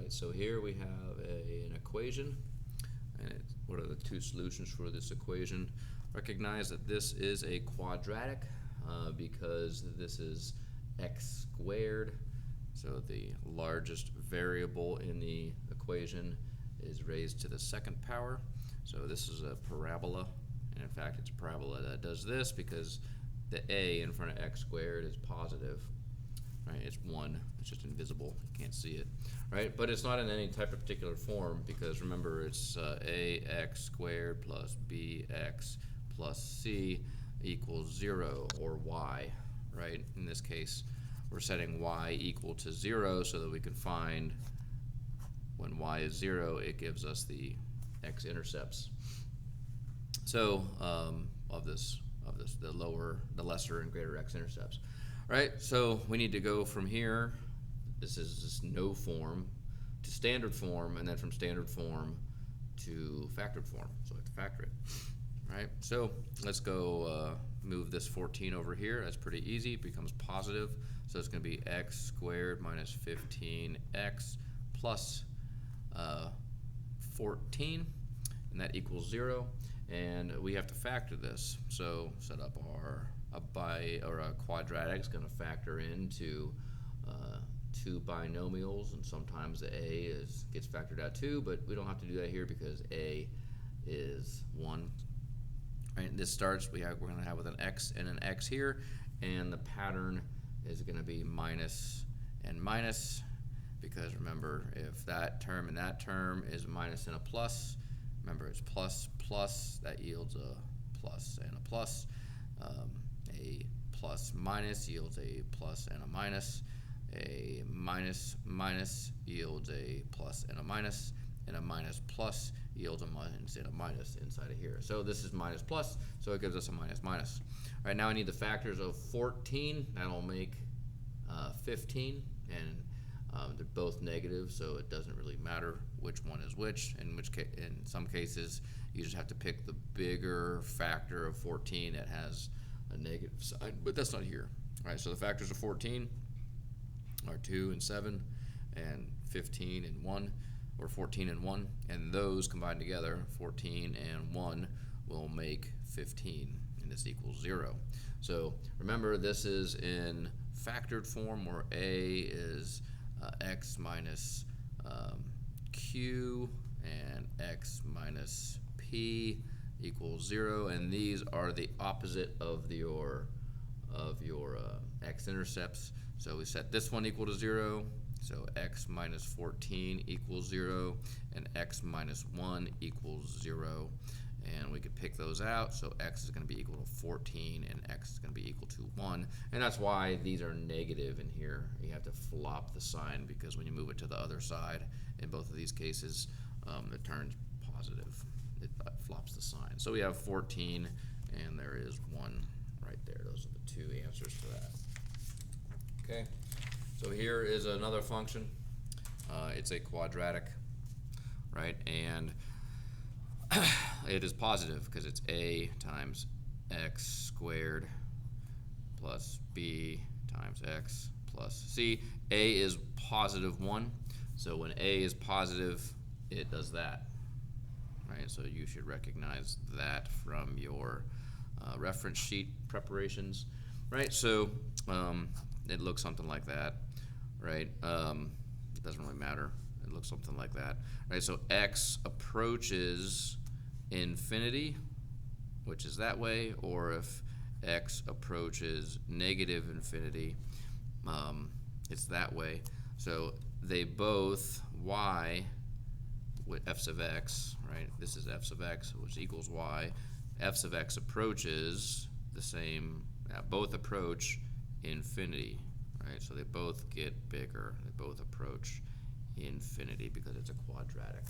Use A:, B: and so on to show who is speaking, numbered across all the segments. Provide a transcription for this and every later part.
A: Right, so here we have an equation, and what are the two solutions for this equation? Recognize that this is a quadratic because this is x squared, so the largest variable in the equation is raised to the second power. So this is a parabola, and in fact it's a parabola that does this because the a in front of x squared is positive. Right, it's 1, it's just invisible, you can't see it, right? But it's not in any type of particular form because remember it's ax squared plus bx plus c equals 0, or y, right? In this case, we're setting y equal to 0 so that we can find when y is 0, it gives us the x-intercepts. So the lesser and greater x-intercepts. Right, so we need to go from here, this is just no form, to standard form, and then from standard form to factored form, so I have to factor it. Right, so let's go move this 14 over here. That's pretty easy, it becomes positive, so it's going to be x squared minus 15x plus 14, and that equals 0, and we have to factor this. So set up a quadratic is going to factor into two binomials, and sometimes the a gets factored out too, but we don't have to do that here because a is 1. Right, this starts, we're going to have with an x and an x here, and the pattern is going to be minus and minus, because remember, if that term and that term is a minus and a plus, remember it's plus plus, that yields a plus and a plus. A plus minus yields a plus and a minus. A minus minus yields a plus and a minus. And a minus plus yields a minus and a minus inside of here. So this is minus plus, so it gives us a minus minus. All right, now I need the factors of 14. That'll make 15, and they're both negative, so it doesn't really matter which one is which. In some cases, you just have to pick the bigger factor of 14 that has a negative side, but that's not here. All right, so the factors of 14 are 2 and 7, and 15 and 1, or 14 and 1, and those combined together, 14 and 1, will make 15, and this equals 0. So remember, this is in factored form, where a is x minus q and x minus p equals 0, and these are the opposite of your x-intercepts. So we set this one equal to 0, so x minus 14 equals 0, and x minus 1 equals 0, and we could pick those out. So x is going to be equal to 14, and x is going to be equal to 1, and that's why these are negative in here. You have to flop the sign, because when you move it to the other side, in both of these cases, it turns positive. It flops the sign. So we have 14, and there is 1 right there. Those are the two answers for that. Okay, so here is another function. It's a quadratic, right? And it is positive because it's a times x squared plus b times x plus c. A is positive 1, so when a is positive, it does that. Right, so you should recognize that from your reference sheet preparations. Right, so it looks something like that. Right, it doesn't really matter. It looks something like that. Right, so x approaches infinity, which is that way, or if x approaches negative infinity, it's that way. So they both, y with f sub x, right? This is f sub x, which equals y. F sub x approaches the same, both approach infinity, right? So they both get bigger. They both approach infinity because it's a quadratic.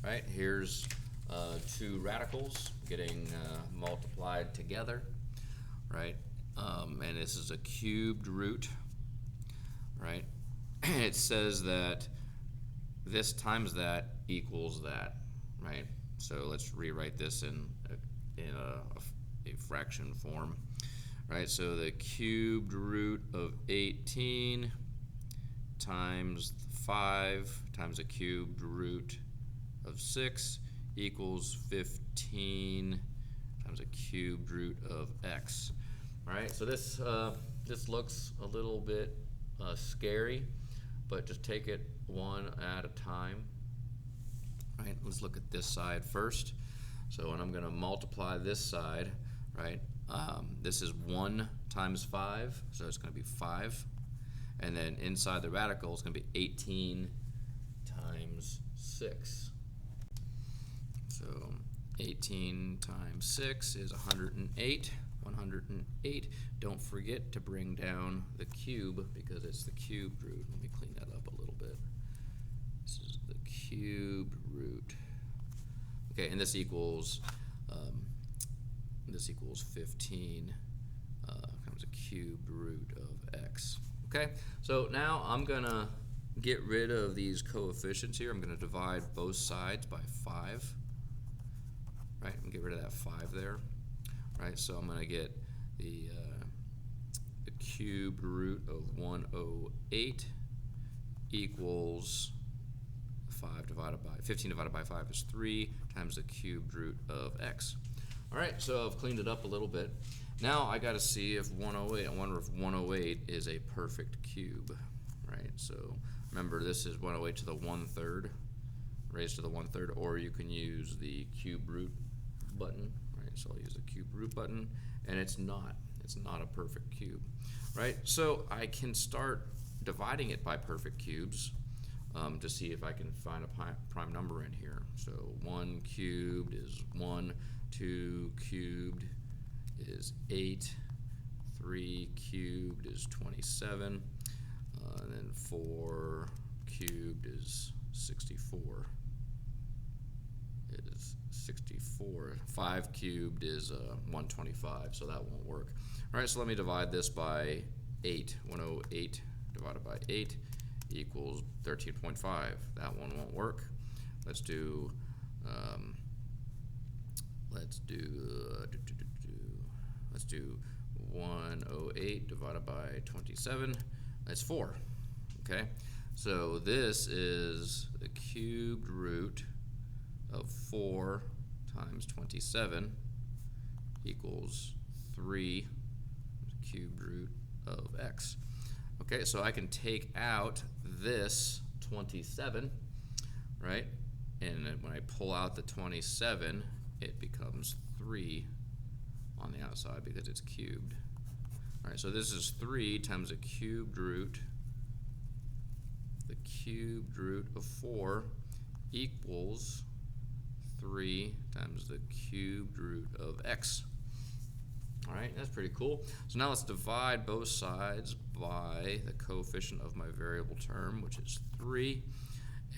A: Right, here's two radicals getting multiplied together, right? And this is a cubed root, right? It says that this times that equals that, right? So let's rewrite this in a fraction form, right? So the cubed root of 18 times 5 times the cubed root of 6 equals 15 times the cubed root of x. All right, so this looks a little bit scary, but just take it one at a time. All right, let's look at this side first. So when I'm going to multiply this side, right, this is 1 times 5, so it's going to be 5. And then inside the radical, it's going to be 18 times 6. So 18 times 6 is 108. 108. Don't forget to bring down the cube because it's the cubed root. Let me clean that up a little bit. This is the cubed root. Okay, and this equals 15 times the cubed root of x. Okay, so now I'm gonna get rid of these coefficients here. I'm gonna divide both sides by 5. Right, and get rid of that 5 there. Right, so I'm gonna get the cubed root of 108 equals 15 divided by 5 is 3 times the cubed root of x. All right, so I've cleaned it up a little bit. Now I got to see if 108. I wonder if 108 is a perfect cube, right? So remember, this is 108 to the 1/3, raised to the 1/3, or you can use the cube root button, right? So I'll use the cube root button, and it's not a perfect cube, right? So I can start dividing it by perfect cubes to see if I can find a prime number in here. So 1 cubed is 1, 2 cubed is 8, 3 cubed is 27, and then 4 cubed is 64. 5 cubed is 125, so that won't work. All right, so let me divide this by 8. 108 divided by 8 equals 13.5. That one won't work. Let's do 108 divided by 27. That's 4. Okay, so this is the cubed root of 4 times 27 equals 3 cubed root of x. Okay, so I can take out this 27, right? And then when I pull out the 27, it becomes 3 on the outside because it's cubed. All right, so this is 3 times the cubed root of 4 equals 3 times the cubed root of x. All right, that's pretty cool. So now let's divide both sides by the coefficient of my variable term, which is 3.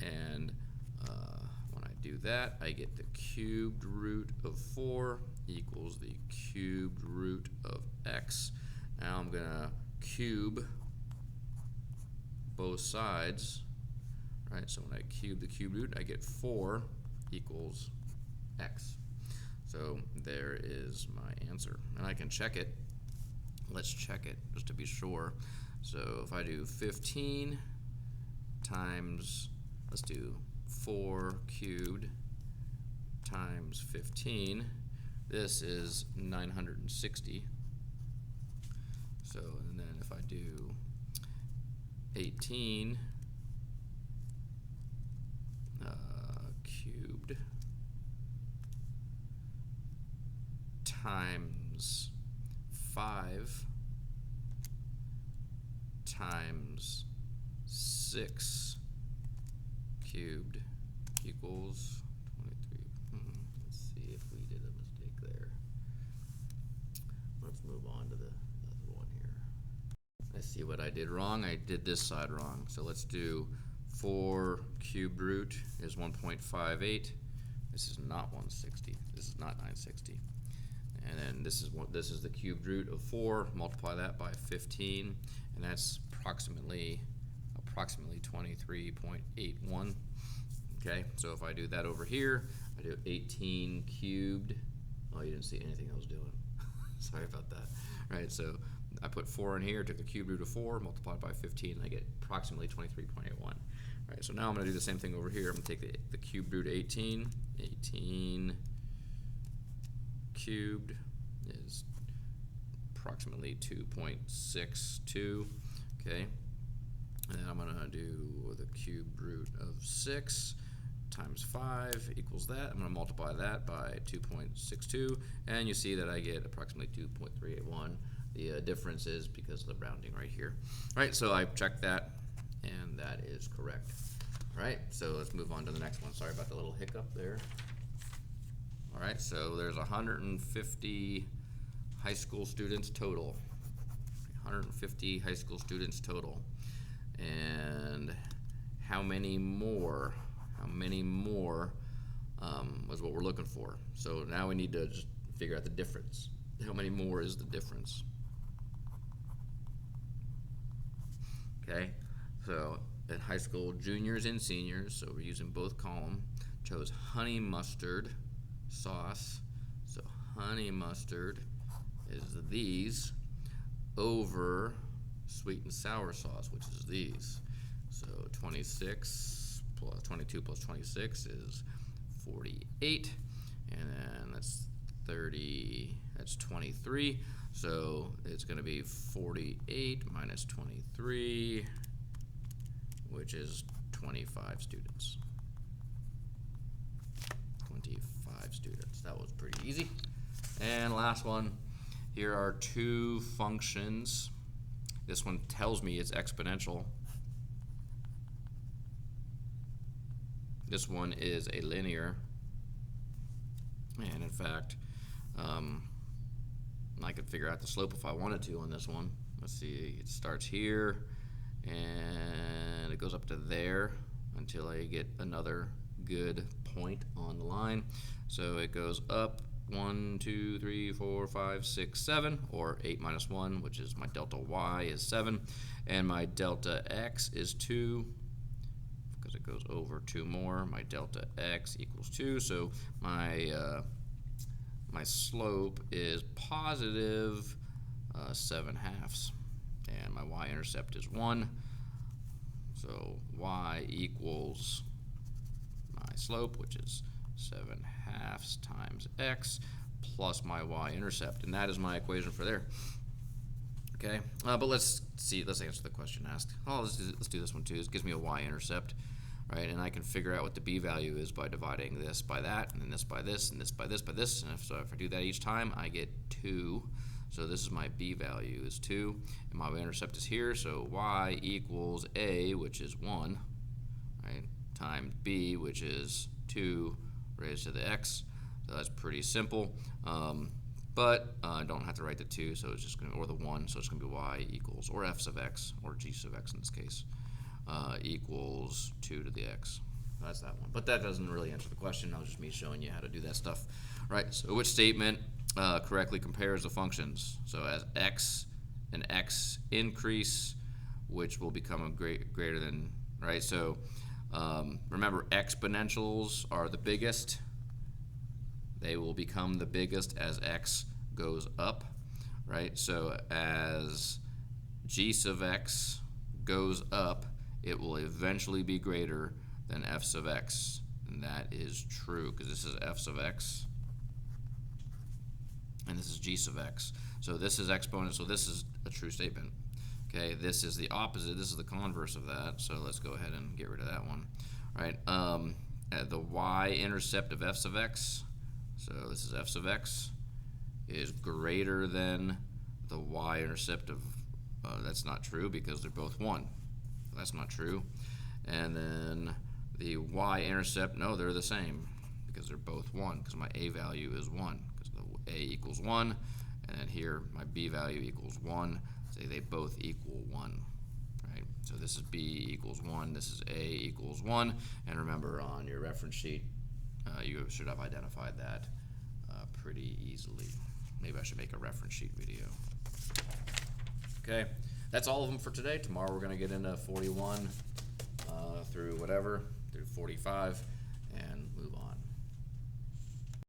A: And when I do that, I get the cubed root of 4 equals the cubed root of x. Now I'm going to cube both sides. Right, so when I cube the cube root, I get 4 equals x. So there is my answer. And I can check it. Let's check it just to be sure. So if I do 15 times, let's do 4 cubed times 15, this is 960. So, and then if I do 18 cubed times 5 times 6 cubed equals 23. Let's see if we did a mistake there. Let's move on to the other one here. I see what I did wrong. I did this side wrong. So let's do 4 cubed root is 1.58. This is not 160. This is not 960. And then this is the cubed root of 4. Multiply that by 15, and that's approximately 23.81. Okay, so if I do that over here, I do 18 cubed. Oh, you didn't see anything I was doing. Sorry about that. Right, so I put 4 in here, took the cube root of 4, multiplied by 15, and I get approximately 23.81. All right, so now I'm going to do the same thing over here. I'm going to take the cube root of 18. 18 cubed is approximately 2.62, okay? And then I'm going to do the cube root of 6 times 5 equals that. I'm going to multiply that by 2.62, and you see that I get approximately 2.381. The difference is because of the rounding right here. All right, so I checked that, and that is correct. All right, so let's move on to the next one. Sorry about the little hiccup there. All right, so there's 150 high school students total. 150 high school students total. And how many more was what we're looking for. So now we need to just figure out the difference. How many more is the difference? Okay, so at high school, juniors and seniors, so we're using both column, chose honey mustard sauce. So honey mustard is these over sweet and sour sauce, which is these. So 26 plus 22 plus 26 is 48, and then that's 30, that's 23. So it's going to be 48 minus 23, which is 25 students. 25 students. That was pretty easy. And last one, here are two functions. This one tells me it's exponential. This one is a linear. And in fact, I could figure out the slope if I wanted to on this one. Let's see, it starts here and it goes up to there until I get another good point on the line. So it goes up 1, 2, 3, 4, 5, 6, 7, or 8 minus 1, which is my delta y is 7, and my delta x is 2, because it goes over 2 more. My delta x equals 2, so my slope is positive 7/2, and my y-intercept is 1. So y equals my slope, which is 7/2 times x, plus my y-intercept, and that is my equation for there. Okay, but let's answer the question asked. Oh, let's do this one too. This gives me a y-intercept, right? And I can figure out what the b value is by dividing this by that, and then this by this, and this by this by this. And so if I do that each time, I get 2. So this is my b value is 2, and my y-intercept is here. So y equals a, which is 1, right, times b, which is 2 raised to the x. So that's pretty simple. But I don't have to write the 2, so it's just going to, or the 1, so it's going to be y equals, or f sub x, or g sub x in this case, equals 2 to the x. That's that one. But that doesn't really answer the question. That was just me showing you how to do that stuff. Right, so which statement correctly compares the functions? So as x and x increase, which will become a greater than, right? So remember, exponentials are the biggest. They will become the biggest as x goes up, right? So as g sub x goes up, it will eventually be greater than f sub x. And that is true, because this is f sub x, and this is g sub x. So this is exponent, so this is a true statement. Okay, this is the opposite, this is the converse of that, so let's go ahead and get rid of that one. All right, the y-intercept of f sub x, so this is f sub x, is greater than the y-intercept of, that's not true because they're both 1. That's not true. And then the y-intercept, no, they're the same because they're both 1, because my a value is 1, because the a equals 1, and then here my b value equals 1. Say they both equal 1. Right? So this is b equals 1, this is a equals 1, and remember on your reference sheet, you should have identified that pretty easily. Maybe I should make a reference sheet video. Okay, that's all of them for today. Tomorrow we're going to get into 41 through 45.